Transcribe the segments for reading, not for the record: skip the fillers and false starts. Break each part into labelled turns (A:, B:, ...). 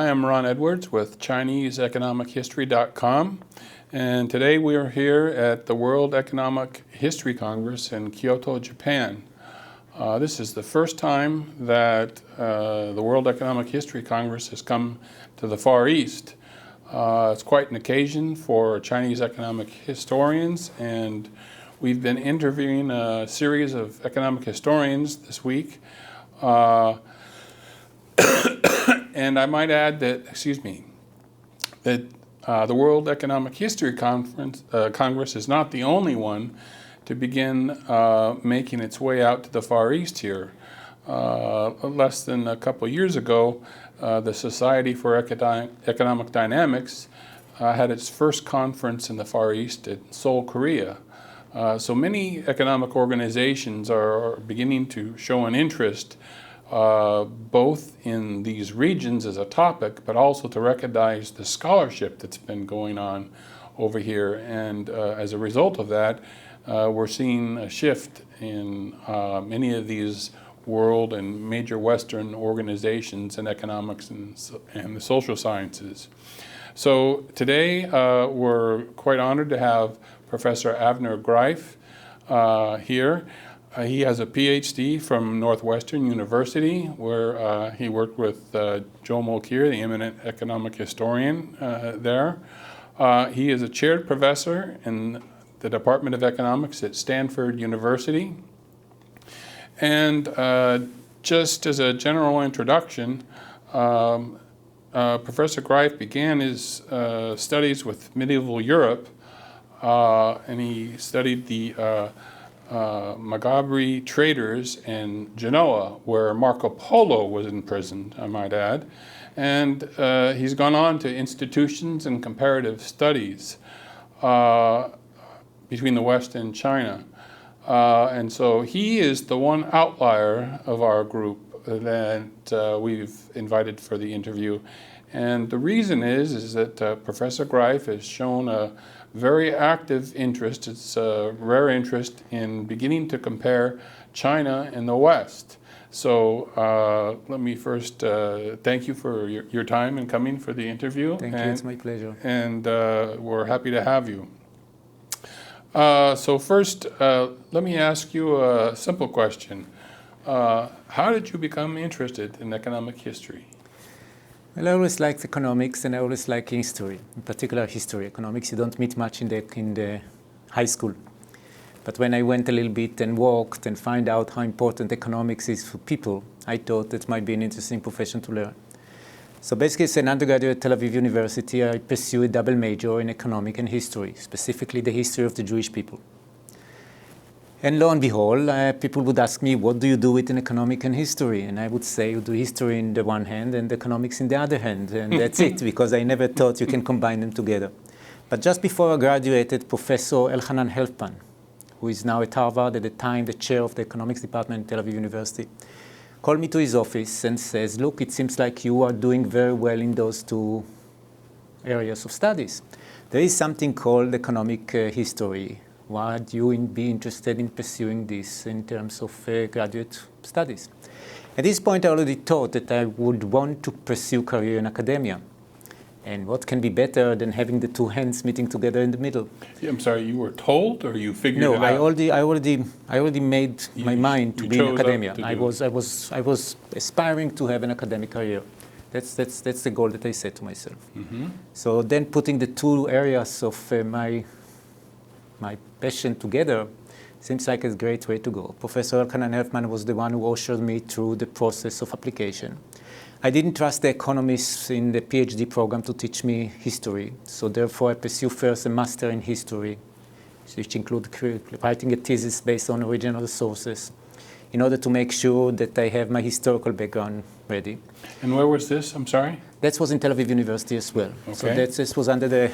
A: am Ron Edwards with ChineseEconomicHistory.com, and today we are here at the World Economic History Congress in Kyoto, Japan. This is the first time that the World Economic History Congress has come to the Far East. It's quite an occasion for Chinese economic historians, and we've been interviewing a series of economic historians this week. And I might add that, the World Economic History Congress is not the only one to begin making its way out to the Far East here. Less than a couple years ago, the Society for Economic Dynamics had its first conference in the Far East in Seoul, Korea. So many economic organizations are beginning to show an interest both in these regions as a topic, but also to recognize the scholarship that's been going on over here. And as a result of that, we're seeing a shift in many of these world and major Western organizations in economics and the social sciences. So today we're quite honored to have Professor Avner Greif here. He has a PhD from Northwestern University, where he worked with Joe Mulcair, the eminent economic historian there. He is a chaired professor in the Department of Economics at Stanford University. And just as a general introduction, Professor Greif began his studies with medieval Europe, and he studied the Maghreb traders in Genoa, where Marco Polo was imprisoned, I might add. And he's gone on to institutions and comparative studies between the West and China. And so he is the one outlier of our group that we've invited for the interview. And the reason is that Professor Greif has shown a very active interest, it's a rare interest in beginning to compare China and the West. So let me first thank you for your time and coming for the interview.
B: Thank you, it's my pleasure.
A: And we're happy to have you. So first, let me ask you a simple question. How did you become interested in economic history?
B: Well, I always liked economics, and I always liked history, in particular history. Economics you don't meet much in the high school. But when I went a little bit and walked and find out how important economics is for people, I thought that might be an interesting profession to learn. So basically, as an undergraduate at Tel Aviv University, I pursued a double major in economics and history, specifically the history of the Jewish people. And lo and behold, people would ask me, what do you do with an economic and history? And I would say, you do history in the one hand and economics in the other hand. And that's it, because I never thought you can combine them together. But just before I graduated, Professor Elchanan Helfman, who is now at Harvard, at the time the chair of the economics department at Tel Aviv University, called me to his office and says, look, it seems like you are doing very well in those two areas of studies. There is something called economic history. Would you be interested in pursuing this in terms of graduate studies? At this point, I already thought that I would want to pursue career in academia. And what can be better than having the two hands meeting together in the middle?
A: Yeah, I'm sorry, you were told, or you figured it out?
B: No, I already made my mind to be in academia. I was aspiring to have an academic career. That's the goal that I set to myself. Mm-hmm. So then putting the two areas of my passion together seems like a great way to go. Professor Elchanan Helfman was the one who ushered me through the process of application. I didn't trust the economists in the PhD program to teach me history, so therefore I pursued first a master in history, which included writing a thesis based on original sources, in order to make sure that I have my historical background ready.
A: And where was this? I'm sorry?
B: That was in Tel Aviv University as well. Okay. So this was under the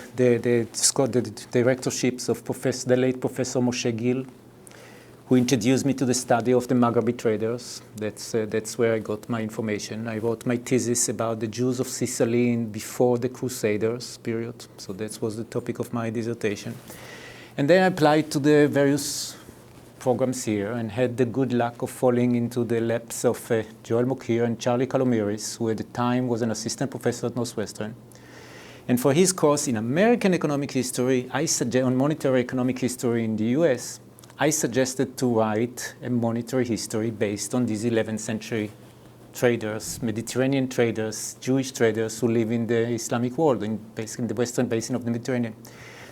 B: directorships of the late Professor Moshe Gil, who introduced me to the study of the Maghreb traders. That's where I got my information. I wrote my thesis about the Jews of Sicily before the Crusaders period. So that was the topic of my dissertation. And then I applied to the various programs here and had the good luck of falling into the laps of Joel Mokyr and Charlie Calomiris, who at the time was an assistant professor at Northwestern. And for his course in American economic history, on monetary economic history in the US, I suggested to write a monetary history based on these 11th century traders, Mediterranean traders, Jewish traders who live in the Islamic world, in the western basin of the Mediterranean.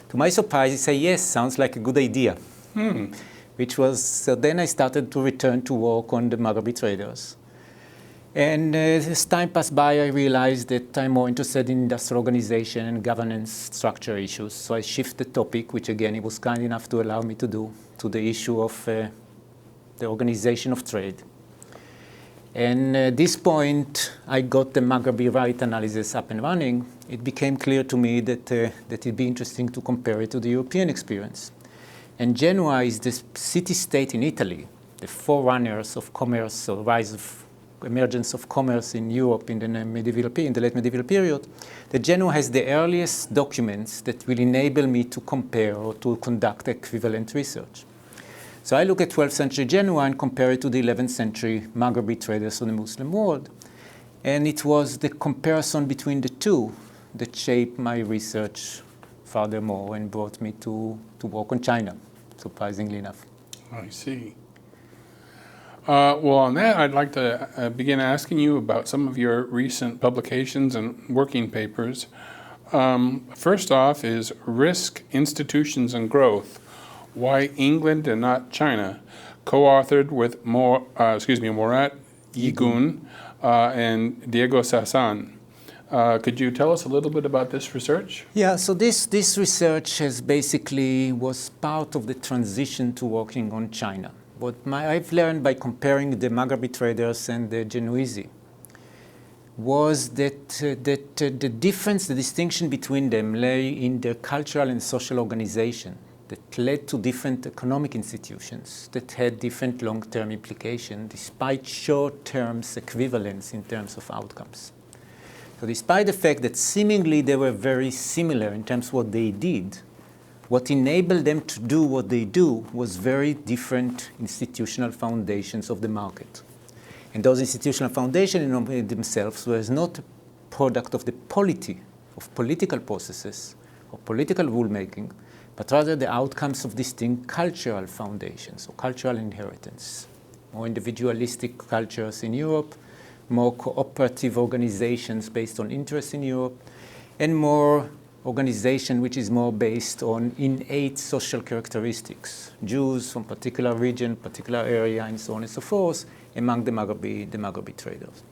B: To my surprise, he said, yes, sounds like a good idea. So then I started to return to work on the Maghrebi traders. And as time passed by, I realized that I'm more interested in industrial organization and governance structure issues. So I shifted the topic, which again, he was kind enough to allow me to do, to the issue of the organization of trade. And at this point, I got the Maghrebi right analysis up and running. It became clear to me that it'd be interesting to compare it to the European experience. And Genoa is the city-state in Italy, the forerunners of commerce, or emergence of commerce in Europe in the late medieval period. The Genoa has the earliest documents that will enable me to compare or to conduct equivalent research. So I look at 12th century Genoa and compare it to the 11th century Maghrebi traders of the Muslim world. And it was the comparison between the two that shaped my research furthermore and brought me to work on China, surprisingly enough.
A: I see. Well, on that, I'd like to begin asking you about some of your recent publications and working papers. First off is Risk, Institutions, and Growth, Why England and Not China, co-authored with Morat Yigun and Diego Sassan. Could you tell us a little bit about this research?
B: Yeah, so this research was part of the transition to working on China. What I've learned by comparing the Maghrebi traders and the Genoese was that the difference, the distinction between them lay in their cultural and social organization that led to different economic institutions that had different long-term implications despite short-term equivalence in terms of outcomes. So despite the fact that seemingly they were very similar in terms of what they did, what enabled them to do what they do was very different institutional foundations of the market. And those institutional foundations in themselves were not a product of the polity, of political processes, or political rulemaking, but rather the outcomes of distinct cultural foundations, or cultural inheritance. More individualistic cultures in Europe, more cooperative organizations based on interests in Europe, and more organization which is more based on innate social characteristics, Jews from particular region, particular area, and so on and so forth, among the Maghrebi traders.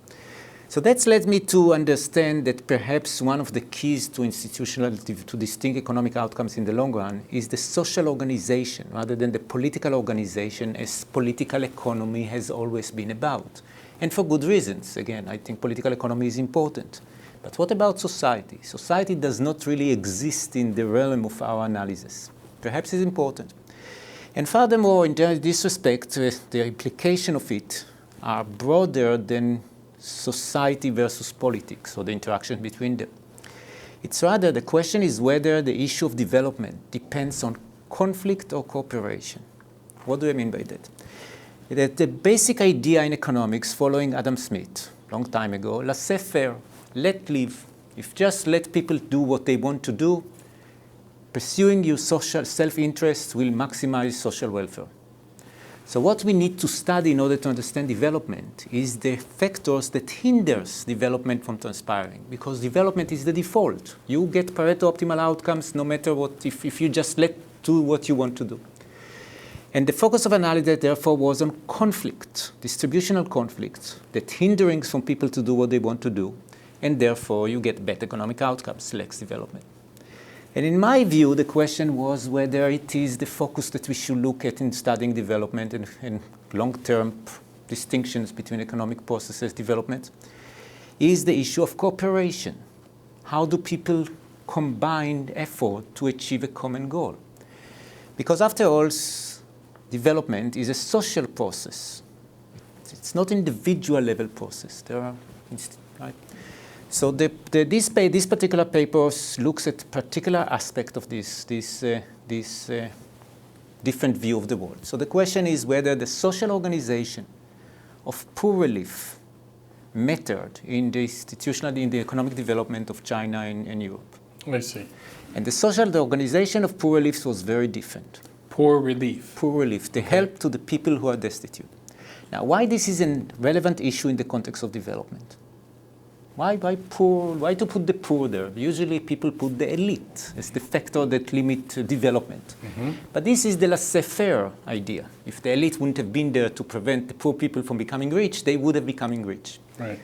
B: So that's led me to understand that perhaps one of the keys to to distinct economic outcomes in the long run is the social organization rather than the political organization, as political economy has always been about. And for good reasons. Again, I think political economy is important. But what about society? Society does not really exist in the realm of our analysis. Perhaps it's important. And furthermore, in this respect, the implication of it are broader than society versus politics, or the interaction between them. It's rather, the question is whether the issue of development depends on conflict or cooperation. What do I mean by that? That the basic idea in economics, following Adam Smith, long time ago, laissez-faire, let live. If just let people do what they want to do, pursuing your social self-interest will maximize social welfare. So what we need to study in order to understand development is the factors that hinders development from transpiring, because development is the default. You get Pareto optimal outcomes no matter what, if you just do what you want to do. And the focus of analysis, therefore, was on conflict, distributional conflicts, that hindering from people to do what they want to do, and therefore you get better economic outcomes, less development. And in my view, the question was whether it is the focus that we should look at in studying development and long-term distinctions between economic processes development, is the issue of cooperation. How do people combine effort to achieve a common goal? Because after all, development is a social process. It's not an individual level process. Right? So this particular paper looks at particular aspect of this different view of the world. So the question is whether the social organization of poor relief mattered in the economic development of China and Europe.
A: I see.
B: And the organization of poor relief was very different.
A: Poor relief.
B: Poor relief, the help to the people who are destitute. Now, why this is a relevant issue in the context of development? Why poor? Why to put the poor there? Usually people put the elite as the factor that limit development. But this is the laissez-faire idea. If the elite wouldn't have been there to prevent the poor people from becoming rich, they would have become rich.
A: Right.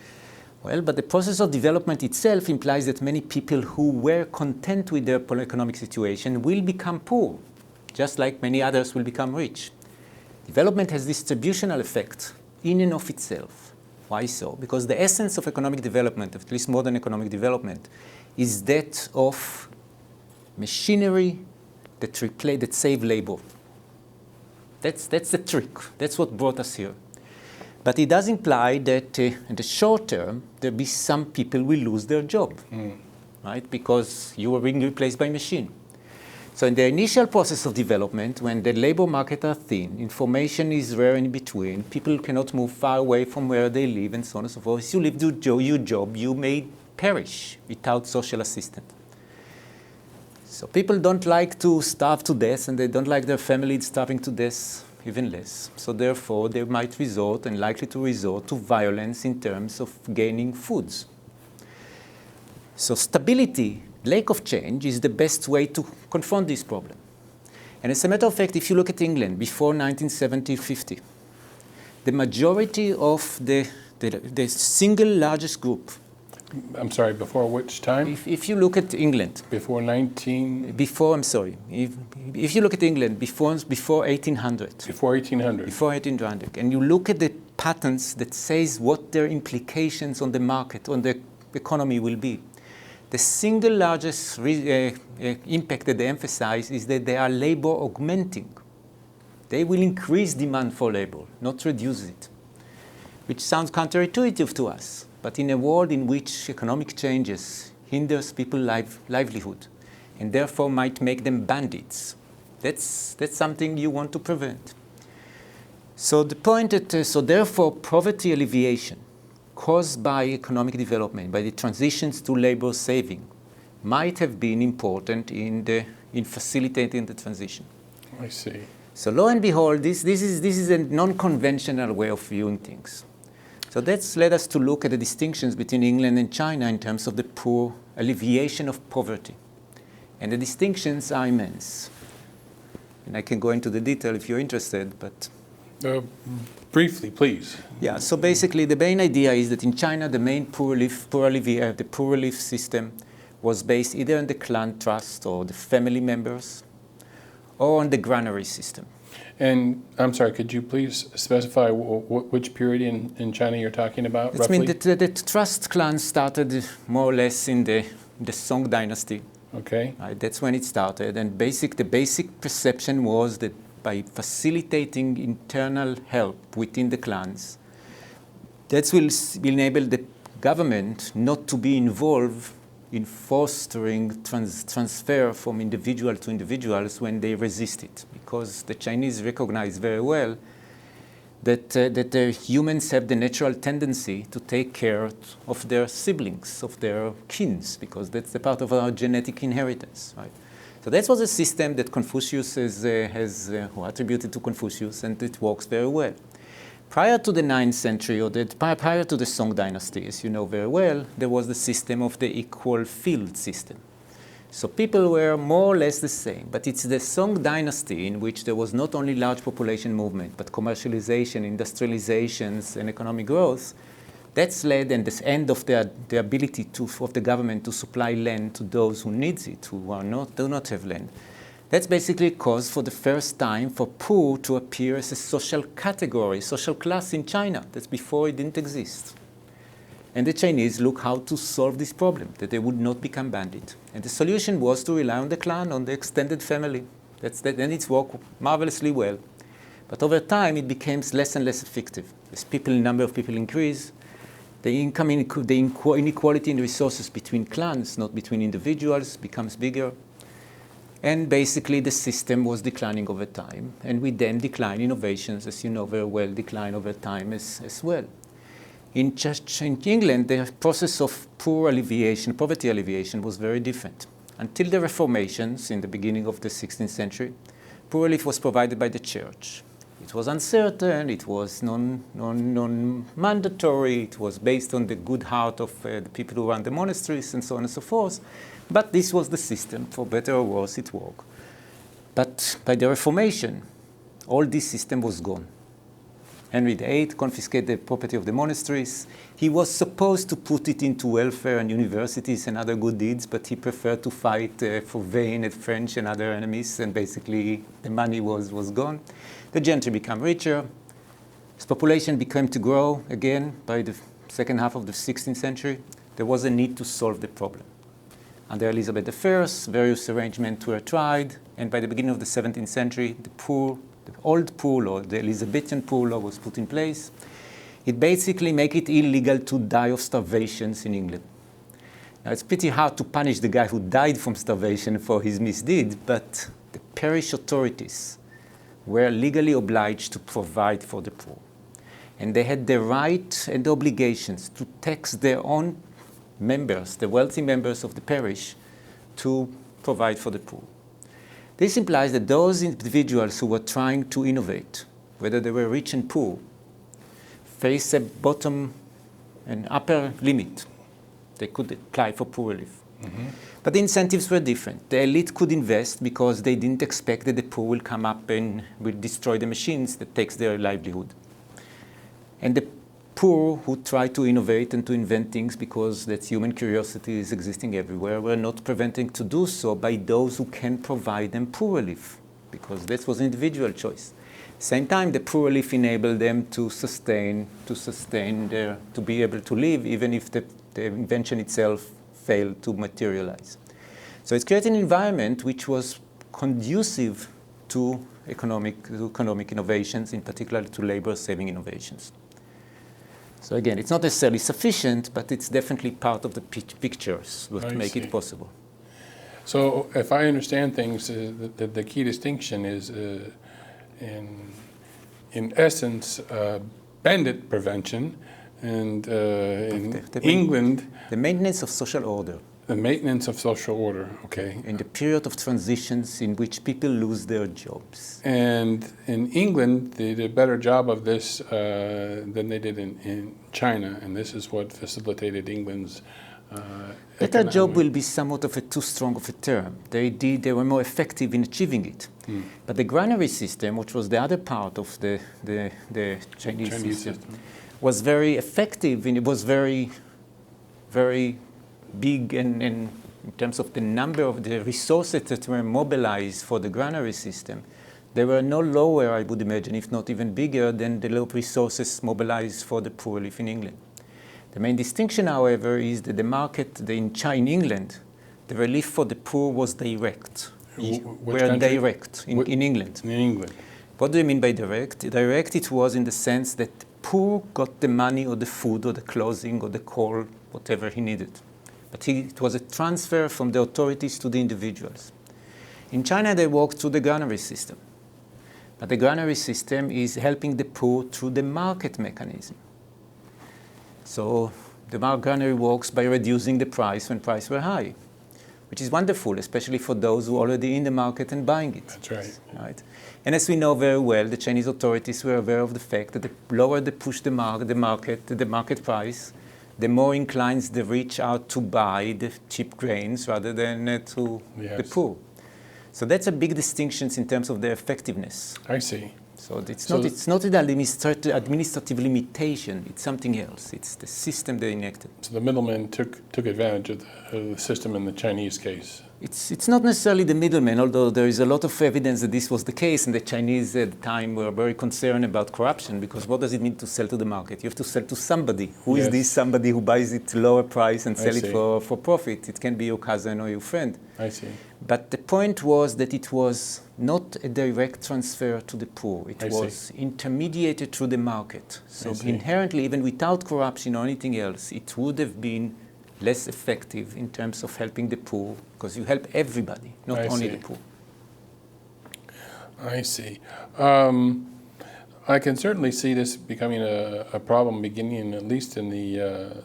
B: Well, but the process of development itself implies that many people who were content with their economic situation will become poor, just like many others will become rich. Development has distributional effect in and of itself. Why so? Because the essence of economic development, at least modern economic development, is that of machinery that save labor. That's the trick. That's what brought us here. But it does imply that in the short term, there'll be some people will lose their job, right? Because you are being replaced by machine. So in the initial process of development, when the labor market are thin, information is rare in between, people cannot move far away from where they live, and so on and so forth. If you leave your job, you may perish without social assistance. So people don't like to starve to death, and they don't like their family starving to death even less. So therefore, they might resort, and likely to resort, to violence in terms of gaining foods. So stability, lack of change, is the best way to confront this problem. And as a matter of fact, if you look at England before 1970-50, the majority of the single largest group.
A: I'm sorry, before which time?
B: If you look at England.
A: Before 19...
B: Before, I'm sorry. If you look at England before 1800.
A: Before 1800.
B: Before 1800. And you look at the patterns that says what their implications on the market, on the economy will be. The single largest impact that they emphasize is that they are labor augmenting. They will increase demand for labor, not reduce it, which sounds counterintuitive to us. But in a world in which economic changes hinders people's livelihood and therefore might make them bandits, that's something you want to prevent. So the point that, so therefore poverty alleviation caused by economic development, by the transitions to labor saving, might have been important in facilitating the transition.
A: I see.
B: So lo and behold, this is a non-conventional way of viewing things. So that's led us to look at the distinctions between England and China in terms of the poor alleviation of poverty. And the distinctions are immense. And I can go into the detail if you're interested, but...
A: Briefly, please.
B: Yeah, so basically the main idea is that in China, the main poor relief system was based either on the clan trust or the family members or on the granary system.
A: And I'm sorry, could you please specify which period in China you're talking about,
B: I
A: roughly?
B: mean, the trust clan started more or less in the Song dynasty.
A: Okay.
B: Right, that's when it started. And the basic perception was that by facilitating internal help within the clans, that will enable the government not to be involved in fostering transfer from individual to individuals when they resist it. Because the Chinese recognize very well that the humans have the natural tendency to take care of their siblings, of their kins, because that's the part of our genetic inheritance, right? So that was a system that Confucius has attributed to Confucius, and it works very well. Prior to the 9th century, or prior to the Song dynasty, as you know very well, there was the system of the equal field system. So people were more or less the same, but it's the Song dynasty in which there was not only large population movement, but commercialization, industrializations, and economic growth. That's led, and this end of the ability of the government to supply land to those who needs it, who do not have land. That's basically caused for the first time for poor to appear as a social category, social class in China. That's before it didn't exist. And the Chinese look how to solve this problem, that they would not become bandits. And the solution was to rely on the clan, on the extended family. And it's worked marvelously well. But over time, it became less and less effective. As number of people increase, the inequality in resources between clans, not between individuals, becomes bigger. And basically the system was declining over time. And with them decline innovations, as you know very well, decline over time as well. In England, the process of poverty alleviation was very different. Until the Reformations in the beginning of the 16th century, poor relief was provided by the church. It was uncertain, it was non-mandatory, it was based on the good heart of the people who run the monasteries and so on and so forth. But this was the system, for better or worse, it worked. But by the Reformation, all this system was gone. Henry VIII confiscated the property of the monasteries. He was supposed to put it into welfare and universities and other good deeds, but he preferred to fight for vain at French and other enemies, and basically the money was gone. The gentry became richer. As population began to grow again by the second half of the 16th century, there was a need to solve the problem. Under Elizabeth I, various arrangements were tried, and by the beginning of the 17th century, the old poor law, the Elizabethan poor law, was put in place. It basically made it illegal to die of starvations in England. Now, it's pretty hard to punish the guy who died from starvation for his misdeed, but the parish authorities were legally obliged to provide for the poor. And they had the right and obligations to tax their own members, the wealthy members of the parish, to provide for the poor. This implies that those individuals who were trying to innovate, whether they were rich and poor, face a bottom and upper limit. They could apply for poor relief. Mm-hmm. But the incentives were different. The elite could invest because they didn't expect that the poor will come up and will destroy the machines that takes their livelihood. And the poor who try to innovate and to invent things because that human curiosity is existing everywhere were not prevented to do so by those who can provide them poor relief, because that was an individual choice. Same time, the poor relief enabled them to be able to live, even if the invention itself failed to materialize. So it's created an environment which was conducive to economic innovations, in particular to labor-saving innovations. So again, it's not necessarily sufficient, but it's definitely part of the pictures to make it possible.
A: So if I understand things, the key distinction is, in essence, bandit prevention, and in England...
B: The maintenance of social order.
A: The maintenance of social order, okay.
B: In the period of transitions in which people lose their jobs.
A: And in England, they did a better job of this than they did in China, and this is what facilitated England's
B: better job will be somewhat of a too strong of a term. They were more effective in achieving it. Mm. But the granary system, which was the other part of the Chinese system, was very effective, and it was very, very big in terms of the number of the resources that were mobilized for the granary system. They were no lower, I would imagine, if not even bigger than the resources mobilized for the poor relief in England. The main distinction, however, is that the market in England, the relief for the poor was direct. Direct in England.
A: In England.
B: What do you mean by direct? Direct it was in the sense that the poor got the money or the food or the clothing or the coal, whatever he needed. But it was a transfer from the authorities to the individuals. In China, they worked through the granary system. But the granary system is helping the poor through the market mechanism. So the granary works by reducing the price when prices were high, which is wonderful, especially for those who are already in the market and buying it.
A: That's right.
B: Right? And as we know very well, the Chinese authorities were aware of the fact that the lower they push the market price, the more inclined the rich are to buy the cheap grains rather than to the poor. So that's a big distinction in terms of their effectiveness.
A: I see.
B: So it's not an administrative limitation, it's something else. It's the system they enacted.
A: So the middlemen took advantage of the system in the Chinese case.
B: It's not necessarily the middlemen, although there is a lot of evidence that this was the case, and the Chinese at the time were very concerned about corruption, because what does it mean to sell to the market? You have to sell to somebody. Who is this somebody who buys it to lower price and sell it for profit? It can be your cousin or your friend.
A: I see.
B: But the point was that it was not a direct transfer to the poor. It was intermediated through the market. So inherently, even without corruption or anything else, it would have been less effective in terms of helping the poor, because you help everybody, not only the poor.
A: I see. I can certainly see this becoming a problem beginning at least in the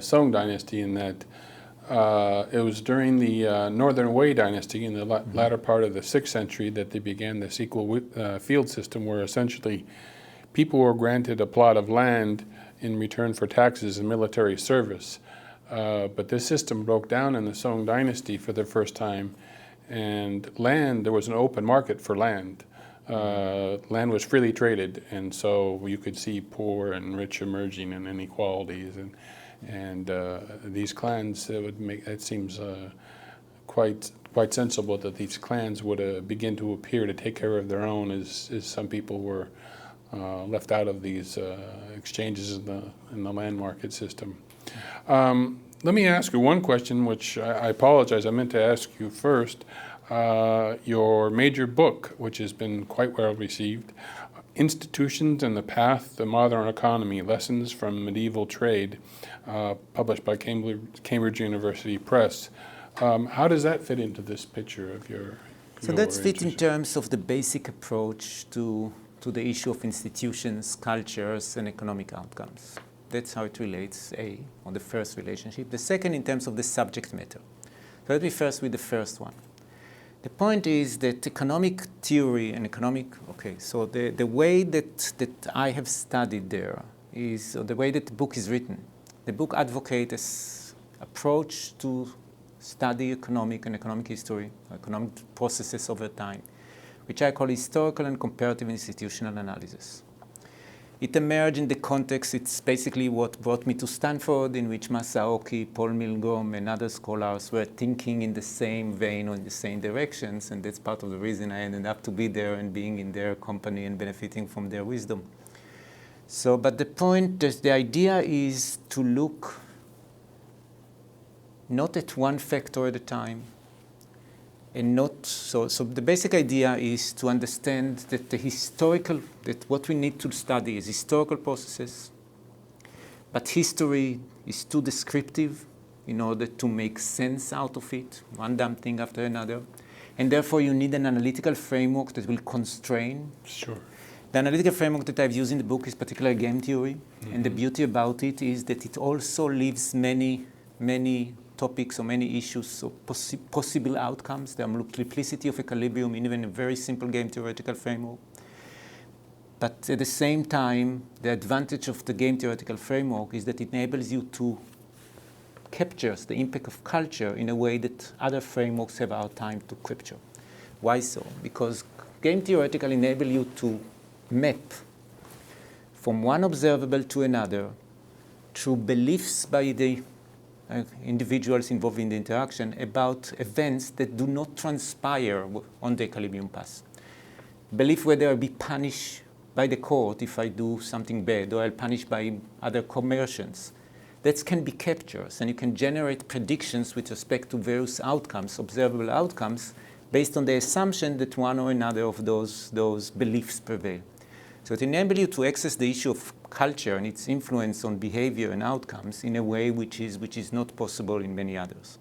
A: Song dynasty, in that it was during the Northern Wei dynasty in the latter part of the 6th century that they began this equal field system, where essentially people were granted a plot of land in return for taxes and military service. But this system broke down in the Song dynasty for the first time, and there was an open market for land. Land was freely traded, and so you could see poor and rich emerging and inequalities, and these clans, it seems quite sensible that these clans would begin to appear to take care of their own, as some people were left out of these exchanges in the land market system. Let me ask you one question, which I apologize, I meant to ask you first. Your major book, which has been quite well received, Institutions and the Path to Modern Economy, Lessons from Medieval Trade, published by Cambridge University Press. How does that fit into this picture of your
B: So that's fit in terms of the basic approach to the issue of institutions, cultures, and economic outcomes. That's how it relates, on the first relationship. The second, in terms of the subject matter. So let me first with the first one. The point is that economic theory and so the way that I have studied there is, or the way that the book is written, the book advocates approach to study economic and economic history, economic processes over time, which I call historical and comparative institutional analysis. It emerged in the context, it's basically what brought me to Stanford, in which Masaoki, Paul Milgrom, and other scholars were thinking in the same vein or in the same directions, and that's part of the reason I ended up to be there and being in their company and benefiting from their wisdom. So, but the point, the idea is to look not at one factor at a time, and not, so the basic idea is to understand that that what we need to study is historical processes, but history is too descriptive in order to make sense out of it, one dumb thing after another, and therefore you need an analytical framework that will constrain.
A: Sure.
B: The analytical framework that I've used in the book is particularly game theory, and the beauty about it is that it also leaves many topics or many issues or possible outcomes. The multiplicity of equilibrium in even a very simple game theoretical framework. But at the same time, the advantage of the game theoretical framework is that it enables you to capture the impact of culture in a way that other frameworks have our time to capture. Why so? Because game theoretical enable you to map from one observable to another through beliefs by the individuals involved in the interaction about events that do not transpire on the equilibrium path. Belief whether I'll be punished by the court if I do something bad, or I'll punish by other commerciants. That can be captured, and you can generate predictions with respect to various outcomes, observable outcomes, based on the assumption that one or another of those beliefs prevail. So it enables you to access the issue of culture and its influence on behavior and outcomes in a way which is not possible in many others.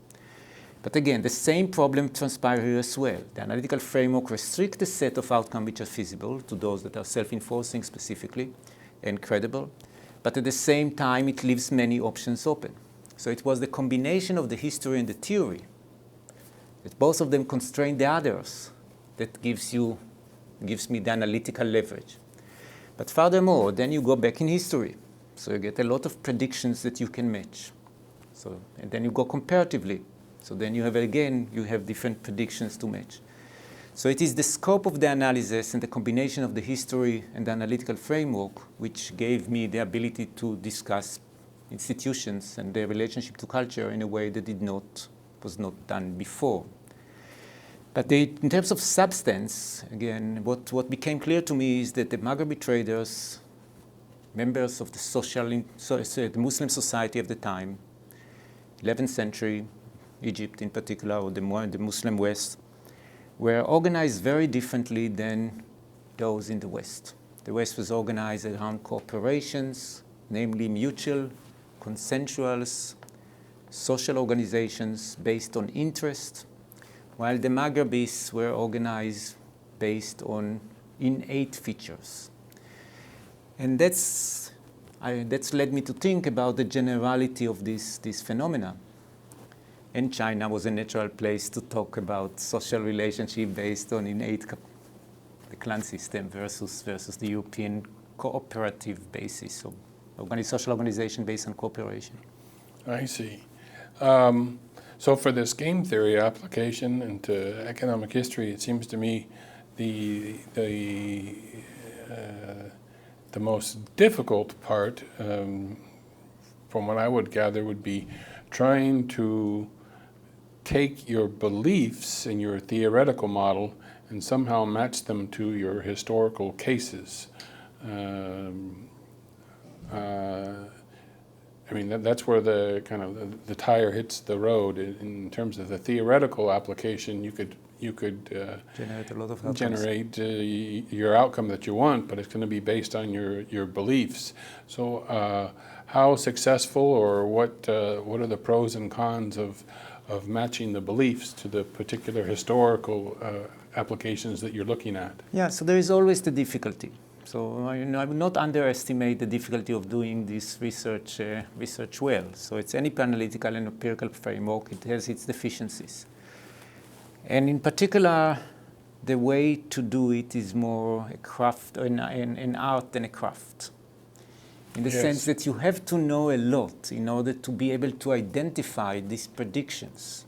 B: But again, the same problem transpires here as well. The analytical framework restricts the set of outcomes which are feasible to those that are self-enforcing specifically and credible, but at the same time it leaves many options open. So it was the combination of the history and the theory, that both of them constrain the others, that gives me the analytical leverage. But furthermore, then you go back in history. So you get a lot of predictions that you can match. And then you go comparatively. So then you have different predictions to match. So it is the scope of the analysis and the combination of the history and the analytical framework which gave me the ability to discuss institutions and their relationship to culture in a way that was not done before. But in terms of substance, again, what became clear to me is that the Maghrebi traders, members of the Muslim society of the time, 11th century, Egypt in particular, or the Muslim West, were organized very differently than those in the West. The West was organized around corporations, namely mutual, consensual, social organizations based on interest, while the Maghrebis were organized based on innate features. And that's led me to think about the generality of this phenomena. And China was a natural place to talk about social relationship based on the clan system versus the European cooperative basis of social organization based on cooperation.
A: I see. So for this game theory application into economic history, it seems to me the most difficult part, from what I would gather, would be trying to take your beliefs in your theoretical model and somehow match them to your historical cases. I mean, that's where the kind of the tire hits the road. In terms of the theoretical application, you could
B: Generate a lot of outcomes.
A: generate your outcome that you want, but it's going to be based on your beliefs. So, how successful, or what are the pros and cons of matching the beliefs to the particular historical applications that you're looking at?
B: Yeah, so there is always the difficulty. So I would not underestimate the difficulty of doing this research well. So it's any analytical and empirical framework. It has its deficiencies. And in particular, the way to do it is more a craft, an art than a craft. In the sense that you have to know a lot in order to be able to identify these predictions.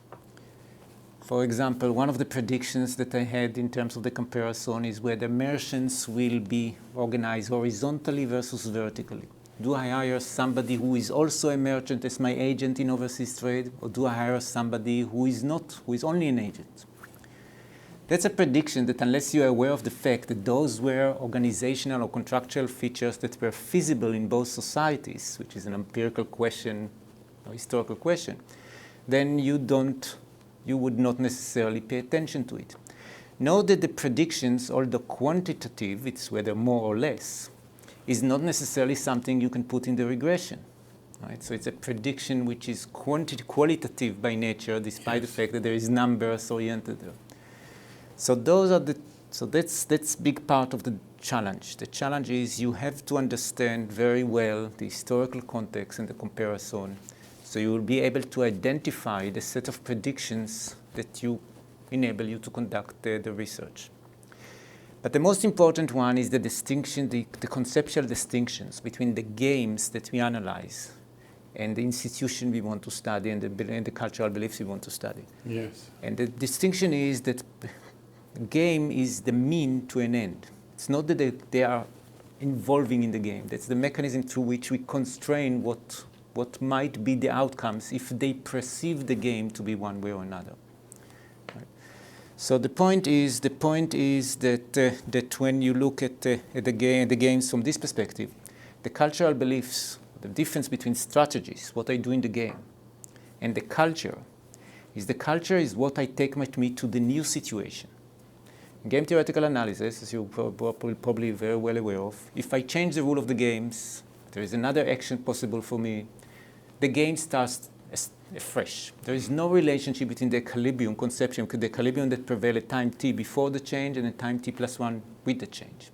B: For example, one of the predictions that I had in terms of the comparison is whether merchants will be organized horizontally versus vertically. Do I hire somebody who is also a merchant as my agent in overseas trade, or do I hire somebody who is not, who is only an agent? That's a prediction that, unless you are aware of the fact that those were organizational or contractual features that were feasible in both societies, which is an empirical question or historical question, then you would not necessarily pay attention to it. Note that the predictions, although quantitative, it's whether more or less, is not necessarily something you can put in the regression. Right? So it's a prediction which is qualitative by nature, despite the fact that there is numbers oriented there. So that's big part of the challenge. The challenge is you have to understand very well the historical context and the comparison, so you will be able to identify the set of predictions that enable you to conduct the research. But the most important one is the distinction, the conceptual distinctions between the games that we analyze and the institution we want to study and the cultural beliefs we want to study.
A: Yes.
B: And the distinction is that the game is the mean to an end. It's not that they are involving in the game. That's the mechanism through which we constrain what might be the outcomes if they perceive the game to be one way or another. Right. So the point is that when you look at the games from this perspective, the cultural beliefs, the difference between strategies, what I do in the game, and the culture is what I take with me to the new situation. In game theoretical analysis, as you're probably very well aware of, if I change the rule of the games, there is another action possible for me. The game starts afresh. There is no relationship between the equilibrium conception, the equilibrium that prevails at time t before the change and at time t plus 1 with the change.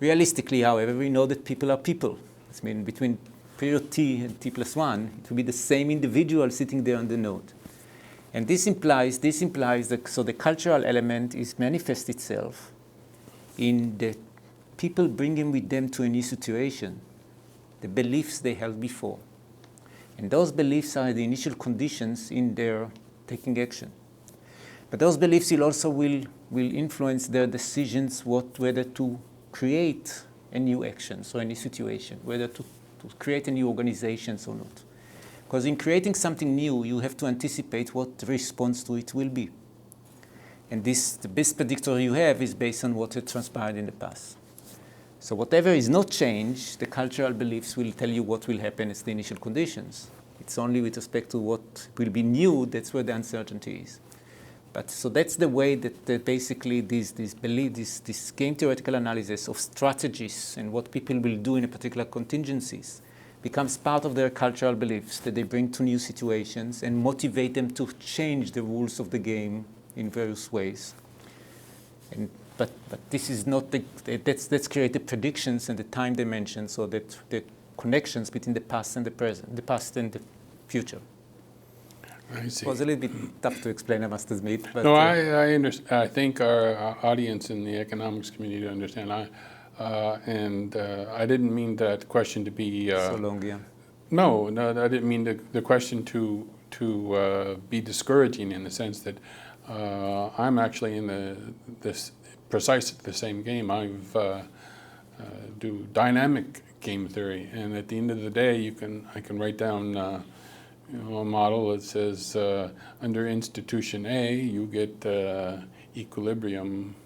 B: Realistically, however, we know that people are people. I mean, between period t and t plus 1, it will be the same individual sitting there on the node. And this implies that so the cultural element is manifests itself in the people bringing with them to a new situation the beliefs they held before. And those beliefs are the initial conditions in their taking action. But those beliefs will influence their decisions whether to create a new action, so a new situation, whether to create a new organization or not. Because in creating something new, you have to anticipate what the response to it will be. And the best predictor you have is based on what had transpired in the past. So whatever is not changed, the cultural beliefs will tell you what will happen as the initial conditions. It's only with respect to what will be new, that's where the uncertainty is. But so that's the way that basically this game theoretical analysis of strategies and what people will do in a particular contingencies becomes part of their cultural beliefs that they bring to new situations and motivate them to change the rules of the game in various ways. And but this is not that's created predictions and the time dimension, so that the connections between the past and the present, the past and the future.
A: I see.
B: It was a little bit tough to explain, I must admit. But,
A: no, I understand. I think our audience in the economics community understand. I didn't mean that question to be
B: so long, yeah.
A: No, I didn't mean the question to be discouraging in the sense that I'm actually in this precisely the same game. I do dynamic game theory, and at the end of the day, I can write down a model that says under institution A you get equilibrium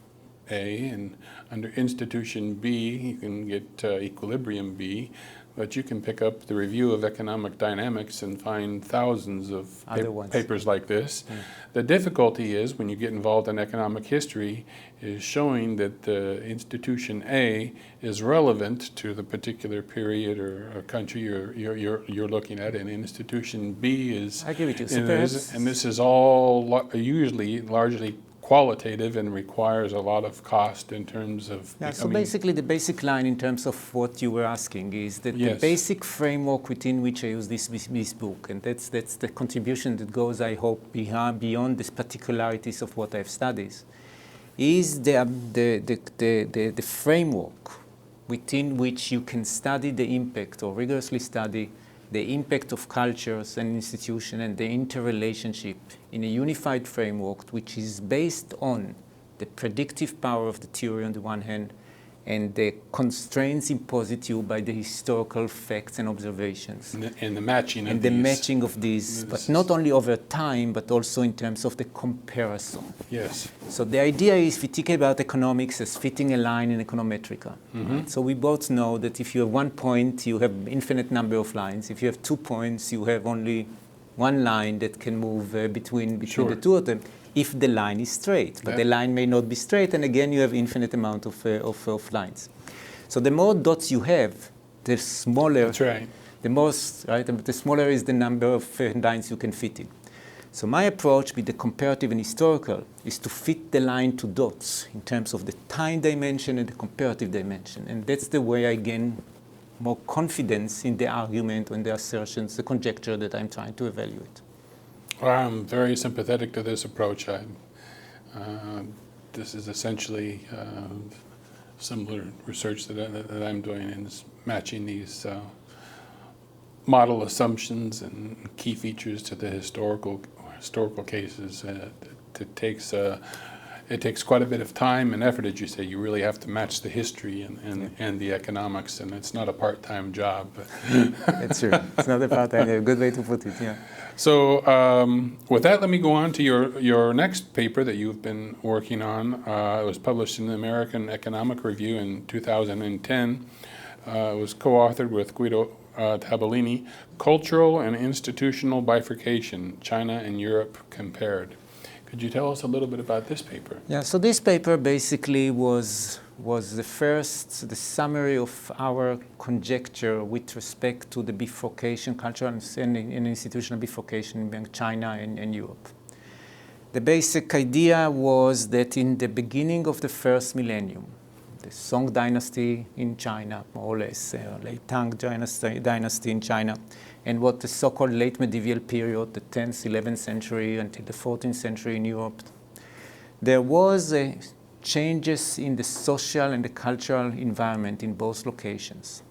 A: A, and under institution B you can get equilibrium B. But you can pick up the review of economic dynamics and find thousands of papers like this. Mm. The difficulty is when you get involved in economic history is showing that the institution A is relevant to the particular period or country you're looking at, and institution B is.
B: I agree with you.
A: And this is all usually largely qualitative and requires a lot of cost in terms of.
B: Yeah, so basically the basic line in terms of what you were asking is that the basic framework within which I use this book, and that's the contribution that goes, I hope, beyond the particularities of what I've studied, is the framework within which you can study the impact or rigorously study the impact of cultures and institutions and the interrelationship in a unified framework which is based on the predictive power of the theory on the one hand and the constraints imposed to you by the historical facts and observations.
A: And the matching
B: of these. And the matching of these, but not only over time, but also in terms of the comparison.
A: Yes.
B: So the idea is we think about economics as fitting a line in econometrica. Mm-hmm. Right? So we both know that if you have 1 point, you have infinite number of lines. If you have 2 points, you have only one line that can move between the two of them, if the line is straight. But the line may not be straight, and again, you have infinite amount of lines. So the more dots you have, the smaller.
A: That's right.
B: The smaller is the number of lines you can fit in. So my approach with the comparative and historical is to fit the line to dots in terms of the time dimension and the comparative dimension. And that's the way I gain more confidence in the argument and the assertions, the conjecture that I'm trying to evaluate.
A: Well, I'm very sympathetic to this approach. This is essentially similar research that I'm doing, and is matching these model assumptions and key features to the historical cases. It takes quite a bit of time and effort, as you say. You really have to match the history and the economics, and it's not a part-time job.
B: That's true. It's not a part-time. A good way to put it. Yeah.
A: So with that, let me go on to your next paper that you've been working on. It was published in the American Economic Review in 2010. It was co-authored with Guido Tabellini, Cultural and Institutional Bifurcation, China and Europe Compared. Could you tell us a little bit about this paper? Yeah,
B: so this paper basically was the summary of our conjecture with respect to the bifurcation, cultural and institutional bifurcation between China and Europe. The basic idea was that in the beginning of the first millennium, the Song dynasty in China, more or less, late Tang dynasty in China, and what the so-called late medieval period, the 10th, 11th century until the 14th century in Europe, there was changes in the social and the cultural environment in both locations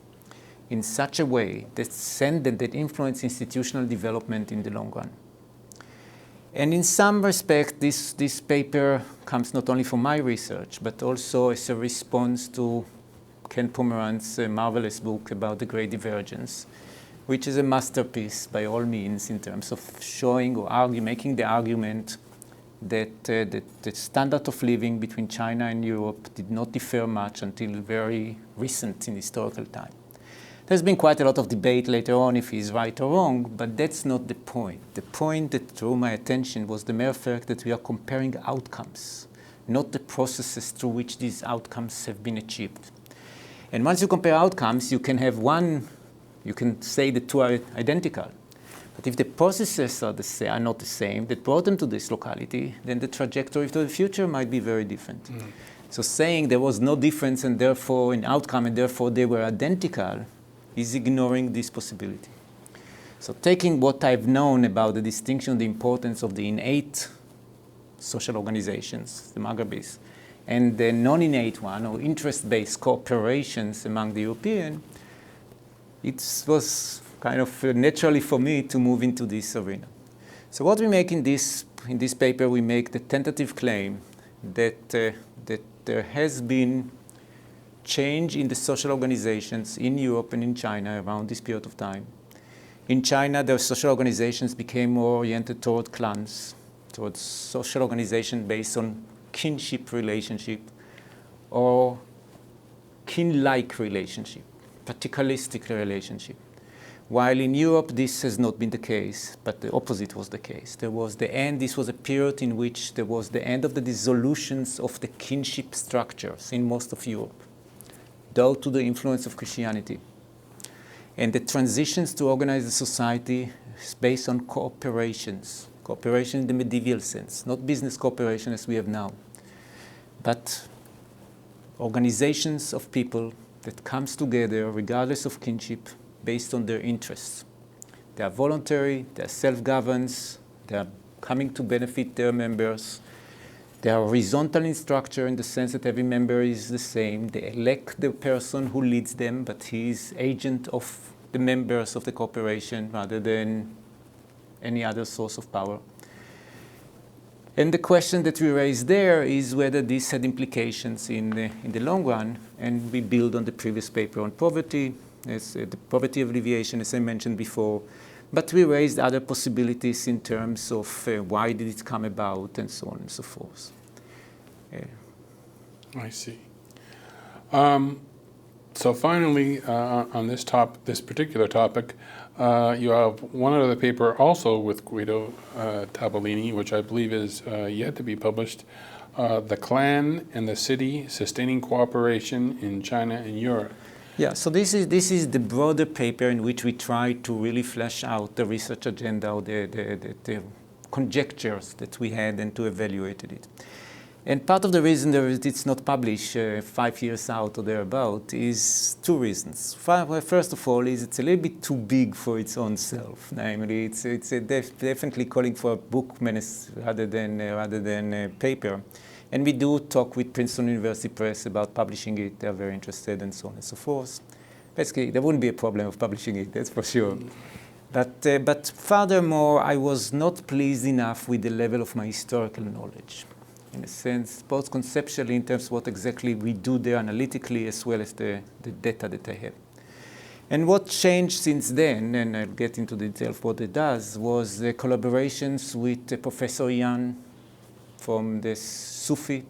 B: in such a way that influenced institutional development in the long run. And in some respect, this paper comes not only from my research, but also as a response to Ken Pomerantz's marvelous book about the Great Divergence, which is a masterpiece by all means in terms of showing or making the argument that the standard of living between China and Europe did not differ much until very recent in historical time. There's been quite a lot of debate later on if he's right or wrong, but that's not the point. The point that drew my attention was the mere fact that we are comparing outcomes, not the processes through which these outcomes have been achieved. And once you compare outcomes, you can have you can say the two are identical. But if the processes are not the same that brought them to this locality, then the trajectory to the future might be very different. Mm. So saying there was no difference and therefore in outcome and therefore they were identical is ignoring this possibility. So taking what I've known about the distinction, the importance of the innate social organizations, the Maghrebis, and the non-innate one, or interest-based cooperations among the European, it was kind of naturally for me to move into this arena. So what we make in this paper, we make the tentative claim that there has been change in the social organizations in Europe and in China around this period of time. In China, the social organizations became more oriented toward clans, towards social organization based on kinship relationship or kin-like relationship, paternalistic relationship. While in Europe, this has not been the case, but the opposite was the case. There was the end, this was a period in which there was the end of the dissolutions of the kinship structures in most of Europe, due to the influence of Christianity. And the transitions to organize the society is based on cooperations. Cooperation in the medieval sense, not business cooperation as we have now, but organizations of people that comes together regardless of kinship based on their interests. They are voluntary, they are self-governed, they are coming to benefit their members. They are horizontal in structure in the sense that every member is the same. They elect the person who leads them, but he is agent of the members of the corporation rather than any other source of power. And the question that we raise there is whether this had implications in the long run, and we build on the previous paper on poverty, as the poverty alleviation, as I mentioned before, but we raised other possibilities in terms of why did it come about and so on and so forth.
A: I see. So finally, on this particular topic, you have one other paper also with Guido Tabellini, which I believe is yet to be published, The Clan and the City, Sustaining Cooperation in China and Europe.
B: Yeah, so this is the broader paper in which we try to really flesh out the research agenda or the conjectures that we had and to evaluate it. And part of the reason that it's not published 5 years out or thereabout is two reasons. First of all, is it's a little bit too big for its own self. Namely, it's definitely calling for a book menace rather than a paper. And we do talk with Princeton University Press about publishing it. They're very interested and so on and so forth. Basically, there wouldn't be a problem of publishing it, that's for sure. But furthermore, I was not pleased enough with the level of my historical knowledge. In a sense, both conceptually in terms of what exactly we do there analytically as well as the data that I have. And what changed since then, and I'll get into the detail of what it does, was the collaborations with Professor Yan from the SUFI,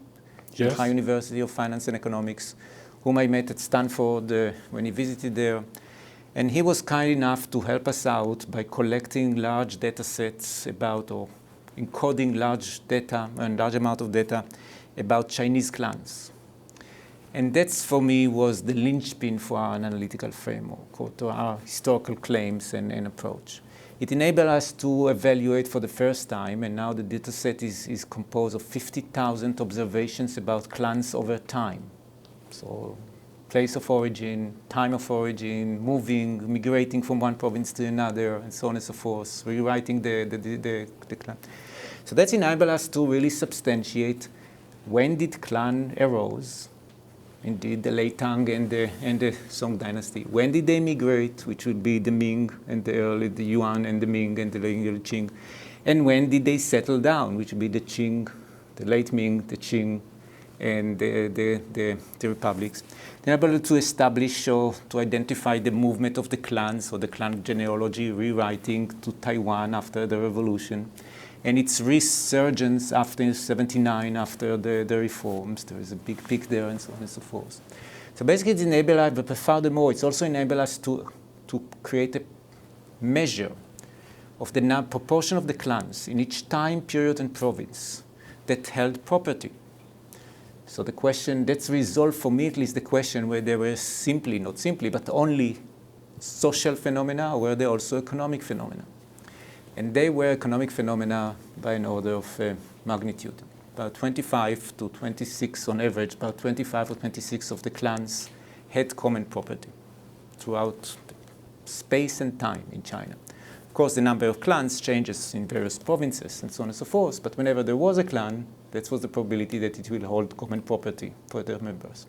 B: Shanghai University of Finance and Economics, whom I met at Stanford when he visited there. And he was kind enough to help us out by collecting large data sets about, or encoding large data and large amount of data about Chinese clans. And that's, for me, was the linchpin for our analytical framework, or to our historical claims and approach. It enabled us to evaluate for the first time, and now the data set is composed of 50,000 observations about clans over time. So place of origin, time of origin, moving, migrating from one province to another, and so on and so forth, rewriting the clan. So that's enabled us to really substantiate when did clan arose, indeed the Lei Tang and the Song dynasty. When did they migrate, which would be the Ming and the Yuan and the Ming and the Qing. And when did they settle down, which would be the Qing, the late Ming, the Qing, and the republics. They're able to establish or to identify the movement of the clans or the clan genealogy rewriting to Taiwan after the revolution. And its resurgence after 79, after the reforms. There is a big peak there and so on and so forth. So basically it's enabled us, but furthermore, it's also enabled us to create a measure of the proportion of the clans in each time period and province that held property. So the question that's resolved for me, at least the question where there were simply, not simply, but only social phenomena, or were there also economic phenomena? And they were economic phenomena by an order of magnitude. about 25 to 26 on average, about 25 or 26 of the clans had common property throughout space and time in China. Of course, the number of clans changes in various provinces and so on and so forth, but whenever there was a clan, that was the probability that it will hold common property for their members.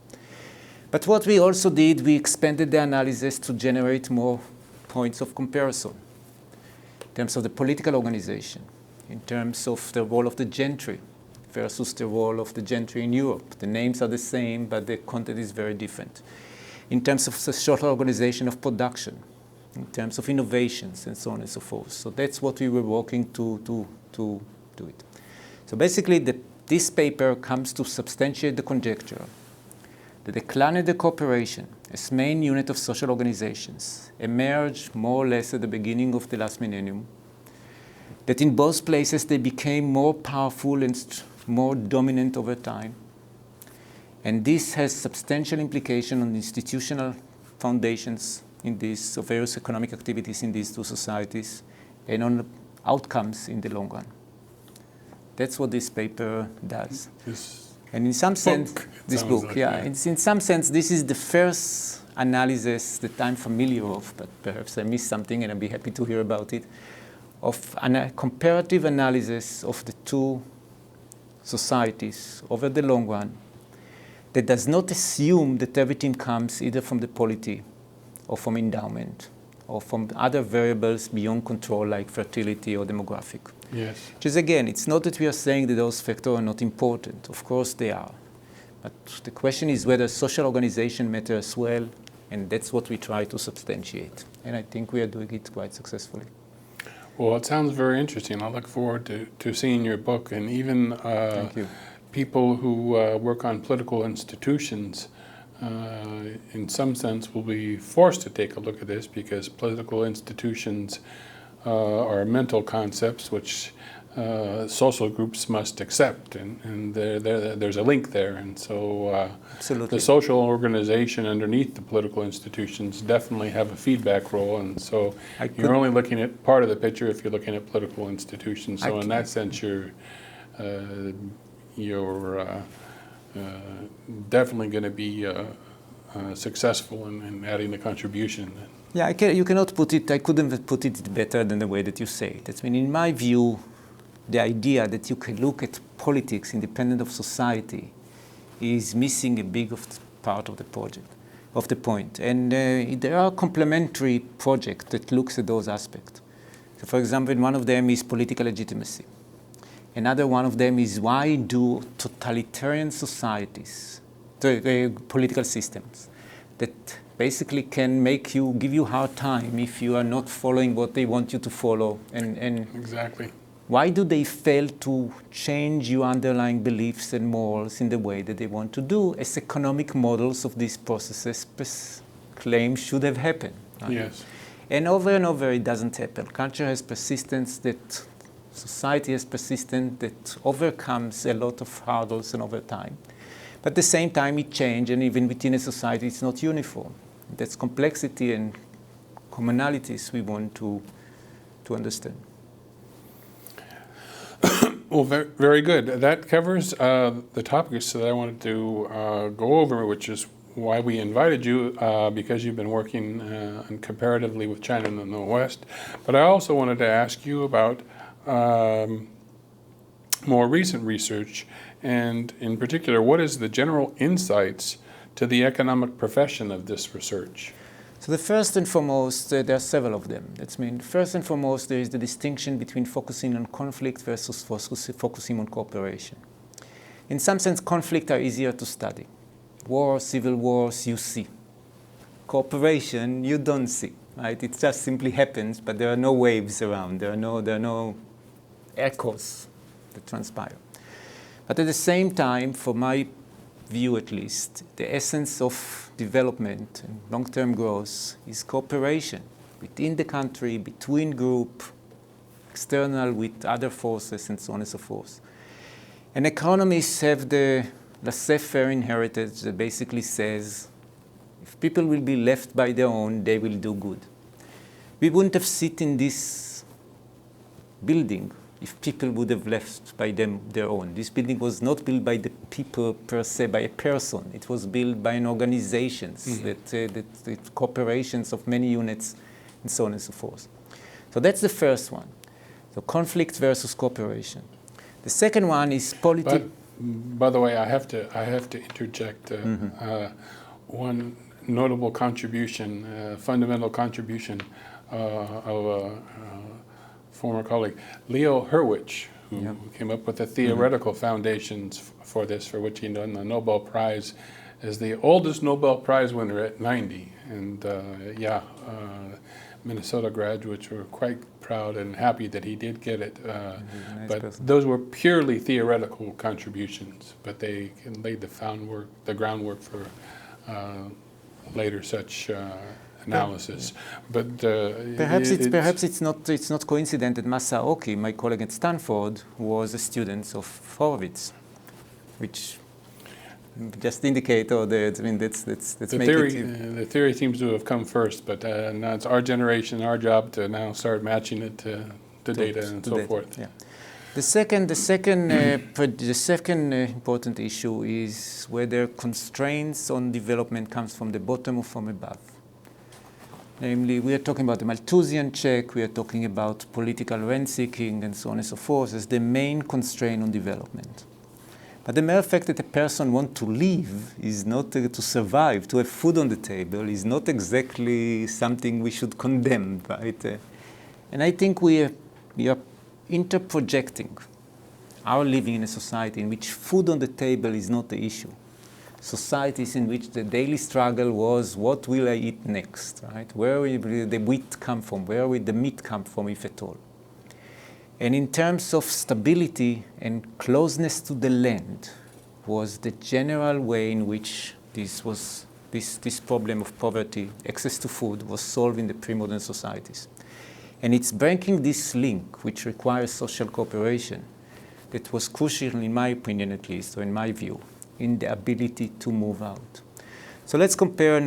B: But what we also did, we expanded the analysis to generate more points of comparison in terms of the political organization, in terms of the role of the gentry versus the role of the gentry in Europe. The names are the same, but the content is very different. In terms of the social organization of production, in terms of innovations, and so on and so forth. So that's what we were working to do it. So basically, this paper comes to substantiate the conjecture that the clan and the corporation, as main unit of social organizations, emerged more or less at the beginning of the last millennium, that in both places they became more powerful and more dominant over time. And this has substantial implication on institutional foundations in these various economic activities in these two societies and on outcomes in the long run. That's what this paper does. And in some sense, this book,
A: like
B: yeah, in some sense, this is the first analysis that I'm familiar of, but perhaps I missed something and I'd be happy to hear about it, of a comparative analysis of the two societies over the long run that does not assume that everything comes either from the polity or from endowment or from other variables beyond control like fertility or demographic.
A: Yes.
B: Which is, again, it's not that we are saying that those factors are not important. Of course they are. But the question is whether social organization matters well, and that's what we try to substantiate. And I think we are doing it quite successfully.
A: Well, it sounds very interesting. I look forward to seeing your book, and even
B: Thank you.
A: people who work on political institutions in some sense will be forced to take a look at this, because political institutions are mental concepts which social groups must accept, and there's a link there. And so
B: Absolutely.
A: the social organization underneath the political institutions definitely have a feedback role, and so you're only looking at part of the picture if you're looking at political institutions. So in that sense, you're definitely going to be successful in adding the contribution.
B: Yeah, you cannot put it, I couldn't have put it better than the way that you say it. I mean, in my view, the idea that you can look at politics independent of society is missing a big part of the project, of the point. And there are complementary projects that looks at those aspects. So for example, one of them is political legitimacy. Another one of them is why do totalitarian societies, political systems, that basically can give you hard time if you are not following what they want you to follow. And
A: Exactly.
B: why do they fail to change your underlying beliefs and morals in the way that they want to do, as economic models of these processes claim should have happened? Right?
A: Yes.
B: And over it doesn't happen. Culture has persistence, that society has persistence, that overcomes a lot of hurdles and over time. But at the same time, it changes, and even within a society, it's not uniform. That's complexity and commonalities we want to understand.
A: Well, very good. That covers the topics that I wanted to go over, which is why we invited you, because you've been working comparatively with China in the West. But I also wanted to ask you about more recent research, and in particular, what is the general insights to the economic profession of this research?
B: So the first and foremost, there are several of them. That's mean, first and foremost, there is the distinction between focusing on conflict versus focusing on cooperation. In some sense, conflict are easier to study. War, civil wars, you see. Cooperation, you don't see. Right? It just simply happens, but there are no waves around. There are no echoes that transpire. But at the same time, for my view at least, the essence of development and long-term growth is cooperation within the country, between group, external with other forces, and so on and so forth. And economists have the laissez-faire inheritance that basically says, if people will be left by their own, they will do good. We wouldn't have sit in this building if people would have left by their own. This building was not built by the people per se, by a person. It was built by an organizations, that corporations of many units, and so on and so forth. So that's the first one. So conflict versus cooperation. The second one is politics.
A: By the way, I have to interject one notable contribution, fundamental contribution of a former colleague, Leo Hurwicz, who came up with the theoretical foundations for this, for which he won the Nobel Prize, as the oldest Nobel Prize winner at 90. And Minnesota graduates were quite proud and happy that he did get it. But those were purely theoretical contributions, but they laid the groundwork for later such analysis. But
B: perhaps it's not coincident that Masaoki, my colleague at Stanford, was a student of Horowitz, which just indicate, let's
A: the
B: make
A: theory,
B: it.
A: The theory seems to have come first, but now it's our generation, our job to now start matching it to data and so forth.
B: Yeah. The second important issue is whether constraints on development comes from the bottom or from above. Namely, we are talking about the Malthusian check, we are talking about political rent-seeking, and so on and so forth, as the main constraint on development. But the mere fact that a person wants to live is not to survive, to have food on the table, is not exactly something we should condemn, right? And I think we are interprojecting our living in a society in which food on the table is not the issue. Societies in which the daily struggle was, what will I eat next, right? Where will the wheat come from? Where will the meat come from, if at all? And in terms of stability and closeness to the land was the general way in which this problem of poverty, access to food, was solved in the pre-modern societies. And it's breaking this link, which requires social cooperation, that was crucial, in my opinion at least, or in my view, in the ability to move out. So let's compare,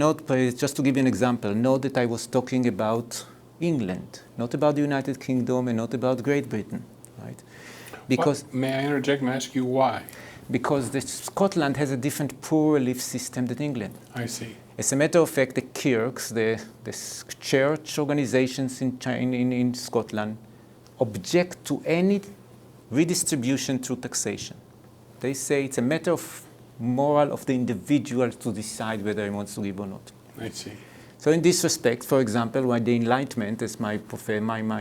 B: just to give you an example, note that I was talking about England, not about the United Kingdom and not about Great Britain, right? Because
A: may I interject and ask you why?
B: Because Scotland has a different poor relief system than England.
A: I see.
B: As a matter of fact, the kirks, the church organizations in Scotland, object to any redistribution through taxation. They say it's a matter of moral of the individual to decide whether he wants to give or not.
A: I see.
B: So in this respect, for example, while the Enlightenment, as my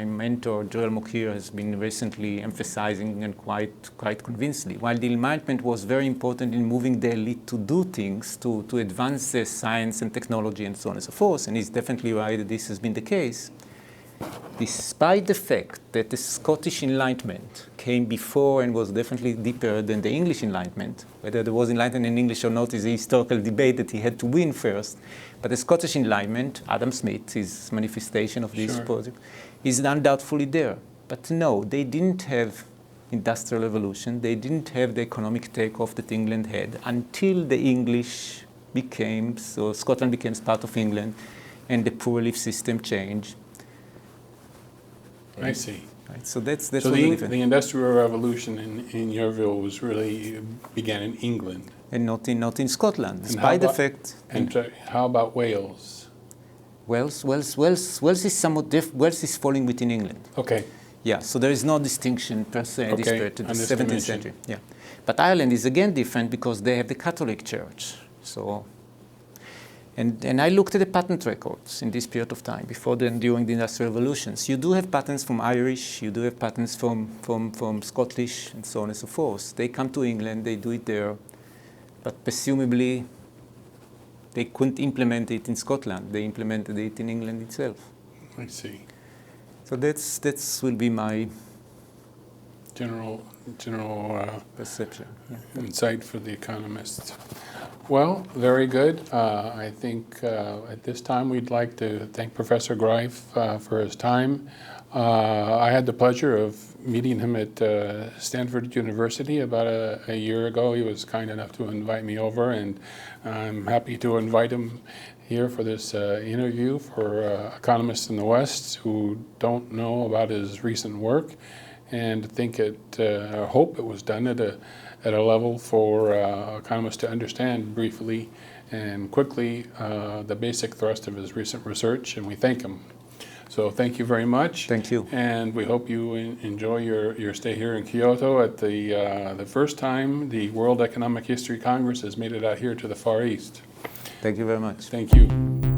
B: mentor, Joel Mokyr, has been recently emphasizing and quite convincingly, while the Enlightenment was very important in moving the elite to do things, to advance science and technology and so on and so forth, and he's definitely right that this has been the case, despite the fact that the Scottish Enlightenment came before and was definitely deeper than the English Enlightenment, whether there was Enlightenment in English or not is a historical debate that he had to win first, but the Scottish Enlightenment, Adam Smith, his manifestation of this project, is undoubtedly there. But no, they didn't have industrial revolution, they didn't have the economic takeoff that England had until the English became, so Scotland became part of England and the poor relief system changed.
A: I see.
B: Right. So that's
A: so the Industrial Revolution in your view was really began in England
B: and not in Scotland, despite the fact.
A: And how about Wales?
B: Wales is somewhat different. Wales is falling within England.
A: Okay.
B: Yeah. So there is no distinction per se in this period to the 17th century. Yeah. But Ireland is again different because they have the Catholic Church. So. And I looked at the patent records in this period of time, before and during the Industrial Revolutions. You do have patents from Irish, you do have patents from Scottish, and so on and so forth. They come to England, they do it there, but presumably they couldn't implement it in Scotland. They implemented it in England itself.
A: I see.
B: So that's will be my
A: general
B: perception. Yeah.
A: Insight for the economists. Well, very good. I think at this time we'd like to thank Professor Greif for his time. I had the pleasure of meeting him at Stanford University about a year ago. He was kind enough to invite me over, and I'm happy to invite him here for this interview for economists in the West who don't know about his recent work. and I hope it was done at a level for economists to understand briefly and quickly the basic thrust of his recent research, and we thank him. So thank you very much.
B: Thank you.
A: And we hope you enjoy your stay here in Kyoto at the first time the World Economic History Congress has made it out here to the Far East.
B: Thank you very much.
A: Thank you.